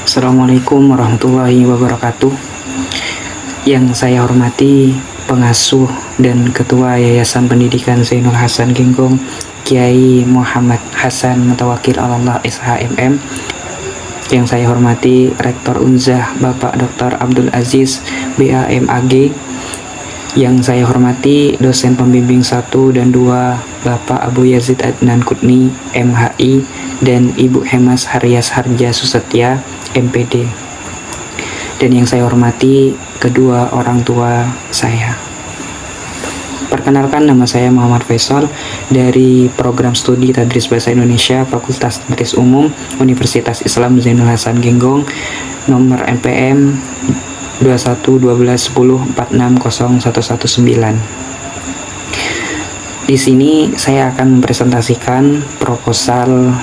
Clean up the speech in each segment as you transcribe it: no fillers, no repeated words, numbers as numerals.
Assalamualaikum warahmatullahi wabarakatuh. Yang saya hormati pengasuh dan ketua Yayasan Pendidikan Zainul Hasan Genggong, Kiai Muhammad Hasan Mutawakil Allah SHMM. Yang saya hormati Rektor Unzah Bapak Dr. Abdul Aziz BAMAG. Yang saya hormati dosen pembimbing 1 dan 2 Bapak Abu Yazid Adnan Kutni MHI dan Ibu Hemas Haryas Harja Susetya MPD. Dan yang saya hormati kedua orang tua saya. Perkenalkan, nama saya Muhammad Faisal dari Program Studi Tadris Bahasa Indonesia Fakultas Tadris Umum Universitas Islam Zainul Hasan Genggong, nomor NPM 211210460119. Di sini saya akan mempresentasikan proposal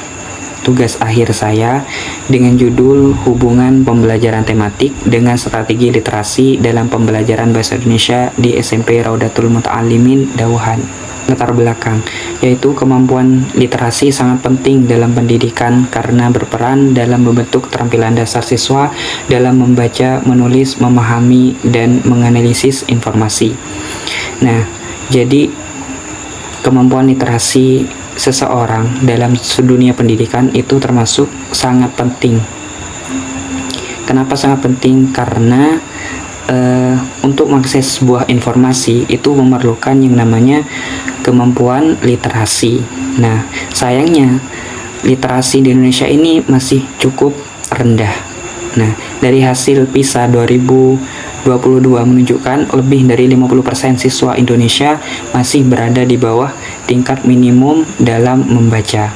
tugas akhir saya dengan judul Hubungan Pembelajaran Tematik dengan Strategi Literasi dalam Pembelajaran Bahasa Indonesia di SMP Raudatul Muta'alimin Dauhan. Latar belakang, yaitu kemampuan literasi sangat penting dalam pendidikan karena berperan dalam membentuk keterampilan dasar siswa dalam membaca, menulis, memahami, dan menganalisis informasi. Nah, jadi kemampuan literasi seseorang dalam dunia pendidikan itu termasuk sangat penting. Kenapa sangat penting? Karena untuk mengakses sebuah informasi itu memerlukan yang namanya kemampuan literasi. Nah, sayangnya literasi di Indonesia ini masih cukup rendah. Nah, dari hasil PISA 2022 menunjukkan lebih dari 50% siswa Indonesia masih berada di bawah tingkat minimum dalam membaca.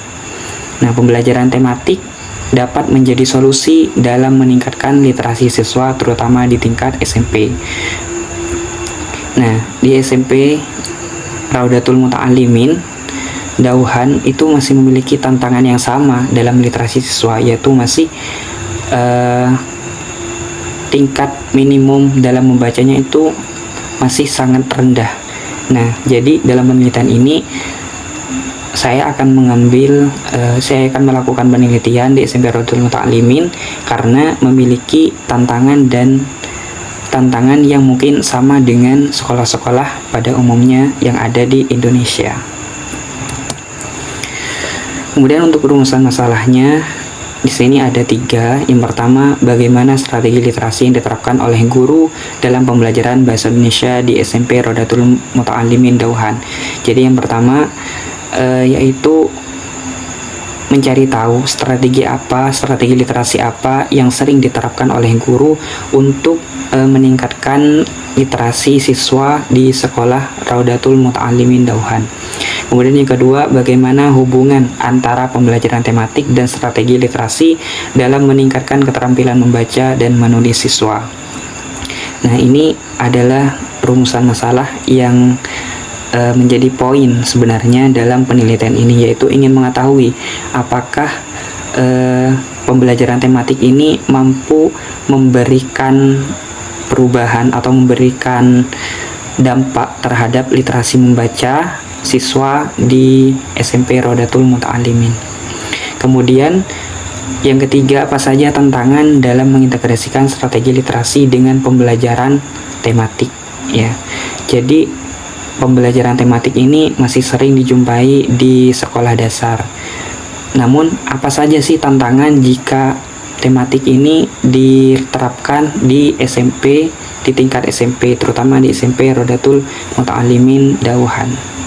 Nah, pembelajaran tematik dapat menjadi solusi dalam meningkatkan literasi siswa terutama di tingkat SMP. Nah, di SMP Raudatul Muta'alimin Dauhan itu masih memiliki tantangan yang sama dalam literasi siswa, yaitu masih tingkat minimum dalam membacanya itu masih sangat rendah. Nah, jadi dalam penelitian ini saya akan melakukan penelitian di SMP Raudatul Muta'alimin karena memiliki tantangan yang mungkin sama dengan sekolah-sekolah pada umumnya yang ada di Indonesia. Kemudian untuk rumusan masalahnya di sini ada 3. Yang pertama, bagaimana strategi literasi yang diterapkan oleh guru dalam pembelajaran bahasa Indonesia di SMP Raudatul Muta'alimin Dauhan. Jadi yang pertama yaitu mencari tahu strategi literasi apa yang sering diterapkan oleh guru untuk meningkatkan literasi siswa di sekolah Raudatul Muta'alimin Dauhan. Kemudian yang kedua, bagaimana hubungan antara pembelajaran tematik dan strategi literasi dalam meningkatkan keterampilan membaca dan menulis siswa. Nah, ini adalah rumusan masalah yang menjadi poin sebenarnya dalam penelitian ini, yaitu ingin mengetahui apakah pembelajaran tematik ini mampu memberikan perubahan atau memberikan dampak terhadap literasi membaca siswa di SMP Raudatul Muta'alimin. Kemudian yang ketiga, apa saja tantangan dalam mengintegrasikan strategi literasi dengan pembelajaran tematik, ya. Jadi pembelajaran tematik ini masih sering dijumpai di sekolah dasar. Namun, apa saja sih tantangan jika tematik ini diterapkan di SMP, di tingkat SMP, terutama di SMP Raudatul Muta'alimin Dauhan?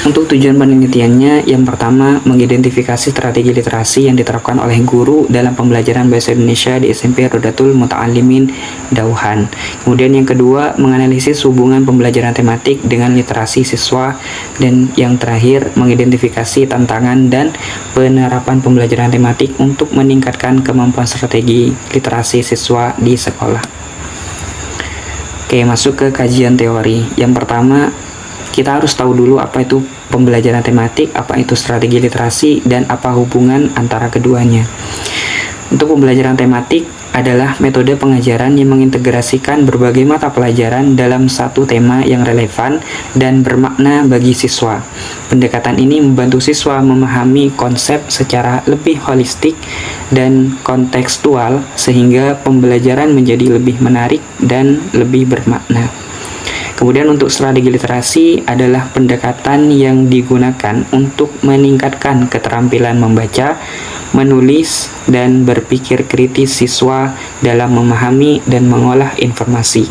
Untuk tujuan penelitiannya, yang pertama, mengidentifikasi strategi literasi yang diterapkan oleh guru dalam pembelajaran bahasa Indonesia di SMP Raudatul Muta'alimin Dauhan. Kemudian yang kedua, menganalisis hubungan pembelajaran tematik dengan literasi siswa. Dan yang terakhir, mengidentifikasi tantangan dan penerapan pembelajaran tematik untuk meningkatkan kemampuan strategi literasi siswa di sekolah. Oke, masuk ke kajian teori. Yang pertama, kita harus tahu dulu apa itu pembelajaran tematik, apa itu strategi literasi, dan apa hubungan antara keduanya. Untuk pembelajaran tematik, adalah metode pengajaran yang mengintegrasikan berbagai mata pelajaran dalam satu tema yang relevan dan bermakna bagi siswa. Pendekatan ini membantu siswa memahami konsep secara lebih holistik dan kontekstual sehingga pembelajaran menjadi lebih menarik dan lebih bermakna. Kemudian untuk strategi literasi adalah pendekatan yang digunakan untuk meningkatkan keterampilan membaca, menulis, dan berpikir kritis siswa dalam memahami dan mengolah informasi.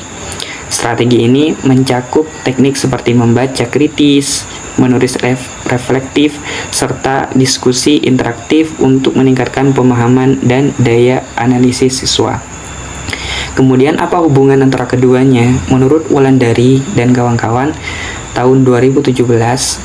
Strategi ini mencakup teknik seperti membaca kritis, menulis reflektif, serta diskusi interaktif untuk meningkatkan pemahaman dan daya analisis siswa. Kemudian apa hubungan antara keduanya? Menurut Wulandari dan kawan-kawan, tahun 2017,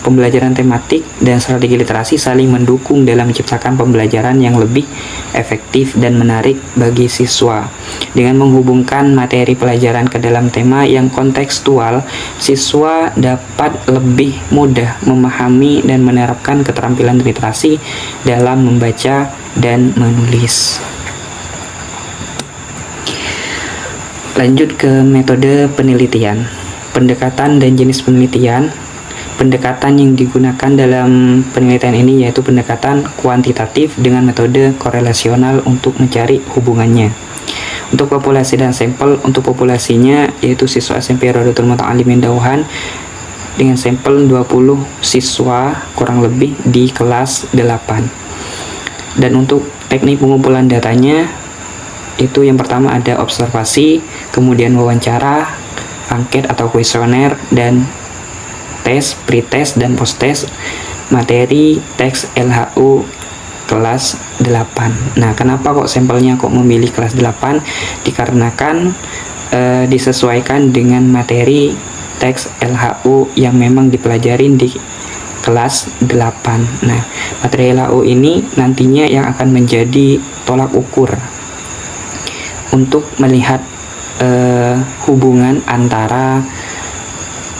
pembelajaran tematik dan strategi literasi saling mendukung dalam menciptakan pembelajaran yang lebih efektif dan menarik bagi siswa. Dengan menghubungkan materi pelajaran ke dalam tema yang kontekstual, siswa dapat lebih mudah memahami dan menerapkan keterampilan literasi dalam membaca dan menulis. Lanjut ke metode penelitian. Pendekatan dan jenis penelitian. Pendekatan yang digunakan dalam penelitian ini yaitu pendekatan kuantitatif dengan metode korelasional untuk mencari hubungannya. Untuk populasi dan sampel, untuk populasinya yaitu siswa SMP Rodotul Muta'alimin Dauhan dengan sampel 20 siswa kurang lebih di kelas 8. Dan untuk teknik pengumpulan datanya itu yang pertama ada observasi, kemudian wawancara, angket atau kuesioner, dan tes, pretest, dan posttest, materi, teks, LHU, kelas 8. Nah, kenapa kok sampelnya kok memilih kelas 8? Dikarenakan disesuaikan dengan materi teks LHU yang memang dipelajarin di kelas 8. Nah, materi LHU ini nantinya yang akan menjadi tolak ukur untuk melihat hubungan antara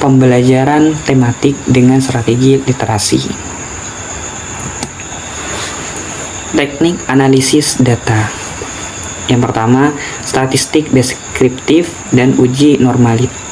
pembelajaran tematik dengan strategi literasi. Teknik analisis data. Yang pertama, statistik deskriptif dan uji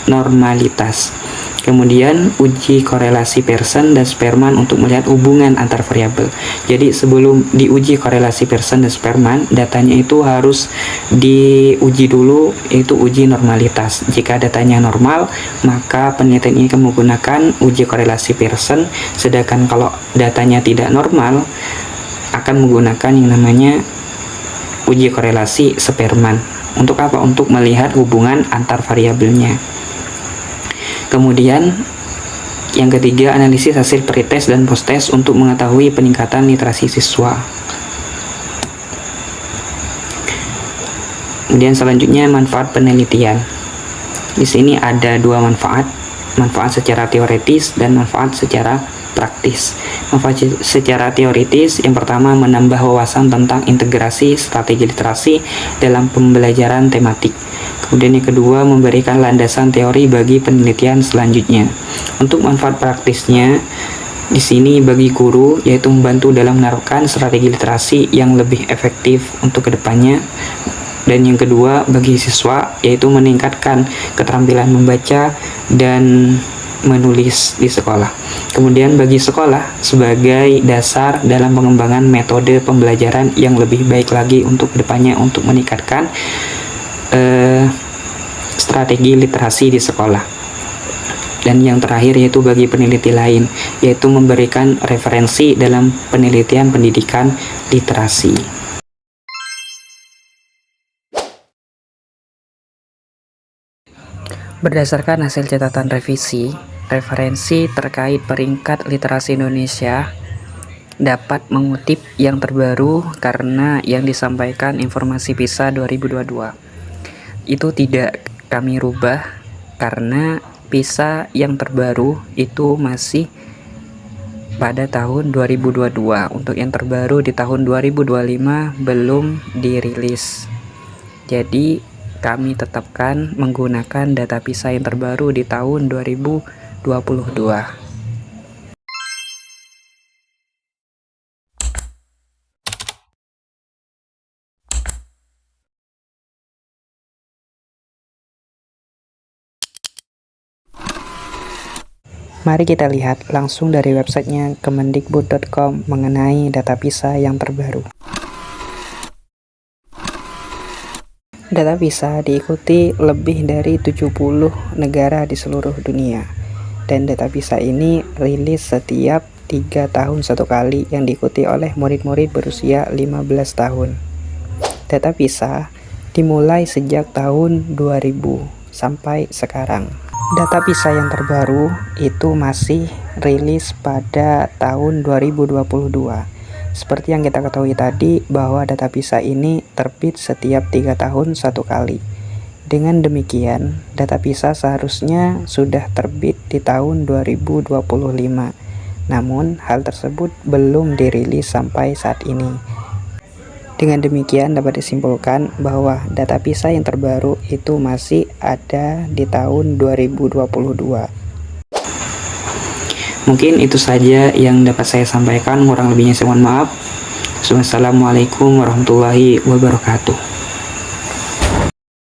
normalitas. Kemudian uji korelasi Pearson dan Spearman untuk melihat hubungan antar variabel. Jadi sebelum diuji korelasi Pearson dan Spearman, datanya itu harus diuji dulu, yaitu uji normalitas. Jika datanya normal, maka penelitian ini menggunakan uji korelasi Pearson. Sedangkan kalau datanya tidak normal, akan menggunakan yang namanya uji korelasi Spearman. Untuk apa? Untuk melihat hubungan antar variabelnya. Kemudian yang ketiga, analisis hasil pretest dan posttest untuk mengetahui peningkatan literasi siswa. Kemudian selanjutnya manfaat penelitian. Di sini ada dua manfaat secara teoritis dan manfaat secara praktis. Manfaat secara teoritis yang pertama menambah wawasan tentang integrasi strategi literasi dalam pembelajaran tematik. Kemudian yang kedua memberikan landasan teori bagi penelitian selanjutnya. Untuk manfaat praktisnya di sini bagi guru yaitu membantu dalam menerapkan strategi literasi yang lebih efektif untuk kedepannya. Dan yang kedua bagi siswa yaitu meningkatkan keterampilan membaca dan menulis di sekolah. Kemudian bagi sekolah sebagai dasar dalam pengembangan metode pembelajaran yang lebih baik lagi untuk kedepannya untuk meningkatkan strategi literasi di sekolah. Dan yang terakhir yaitu bagi peneliti lain, yaitu memberikan referensi dalam penelitian pendidikan literasi. Berdasarkan hasil catatan revisi, referensi terkait peringkat literasi Indonesia dapat mengutip yang terbaru karena yang disampaikan informasi PISA 2022 itu tidak kami rubah karena PISA yang terbaru itu masih pada tahun 2022. Untuk yang terbaru di tahun 2025 belum dirilis. Jadi kami tetapkan menggunakan data PISA yang terbaru di tahun 2022. Mari kita lihat langsung dari websitenya kemendikbud.com mengenai data PISA yang terbaru. Data PISA diikuti lebih dari 70 negara di seluruh dunia. Dan data PISA ini rilis setiap 3 tahun satu kali yang diikuti oleh murid-murid berusia 15 tahun. Data PISA dimulai sejak tahun 2000 sampai sekarang. Data PISA yang terbaru itu masih rilis pada tahun 2022. Seperti yang kita ketahui tadi bahwa data PISA ini terbit setiap 3 tahun satu kali. Dengan demikian, data PISA seharusnya sudah terbit di tahun 2025. Namun, hal tersebut belum dirilis sampai saat ini. Dengan demikian dapat disimpulkan bahwa data PISA yang terbaru itu masih ada di tahun 2022. Mungkin itu saja yang dapat saya sampaikan, kurang lebihnya saya mohon maaf. Wassalamualaikum warahmatullahi wabarakatuh.